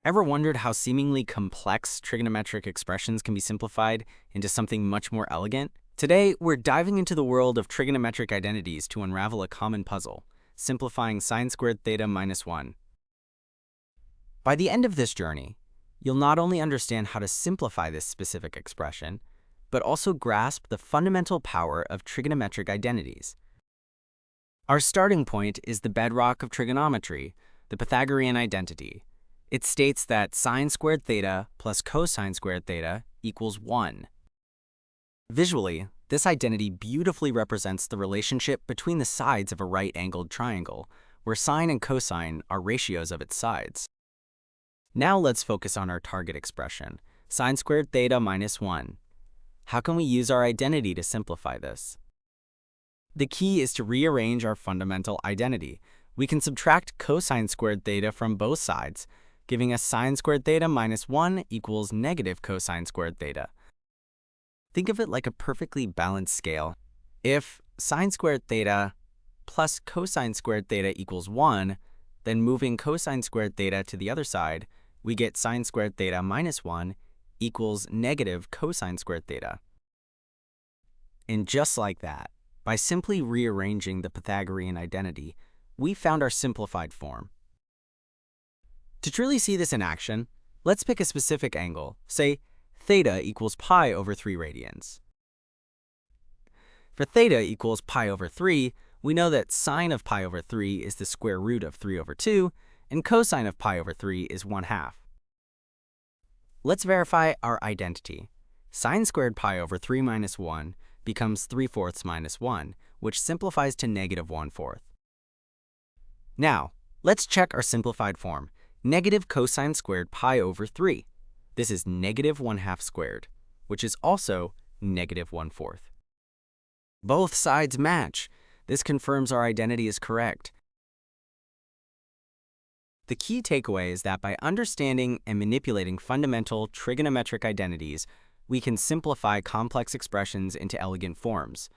Ever wondered how seemingly complex trigonometric expressions can be simplified into something much more elegant? Today, we're diving into the world of trigonometric identities to unravel a common puzzle, simplifying sin² theta minus 1. By the end of this journey, you'll not only understand how to simplify this specific expression, but also grasp the fundamental power of trigonometric identities. Our starting point is the bedrock of trigonometry, the Pythagorean identity. It states that sin² theta plus cos² theta equals 1. Visually, this identity beautifully represents the relationship between the sides of a right-angled triangle, where sine and cosine are ratios of its sides. Now let's focus on our target expression, sin² theta minus 1. How can we use our identity to simplify this? The key is to rearrange our fundamental identity. We can subtract cosine² theta from both sides, giving us sin² theta minus 1 equals negative cosine² theta. Think of it like a perfectly balanced scale. If sin² theta plus cosine² theta equals 1, then moving cosine² theta to the other side, we get sin² theta minus 1 equals negative cosine² theta. And just like that, by simply rearranging the Pythagorean identity, we found our simplified form. To truly see this in action, let's pick a specific angle, say theta equals pi over 3 radians. For theta equals pi over 3, we know that sine of pi over 3 is the square root of 3 over 2, and cosine of pi over 3 is 1/2. Let's verify our identity. Sin² pi over 3 minus 1 becomes 3/4 minus 1, which simplifies to negative 1/4. Now, let's check our simplified form. Negative cosine² pi over 3. This is negative 1/2 squared, which is also negative 1/4. Both sides match. This confirms our identity is correct. The key takeaway is that by understanding and manipulating fundamental trigonometric identities, we can simplify complex expressions into elegant forms.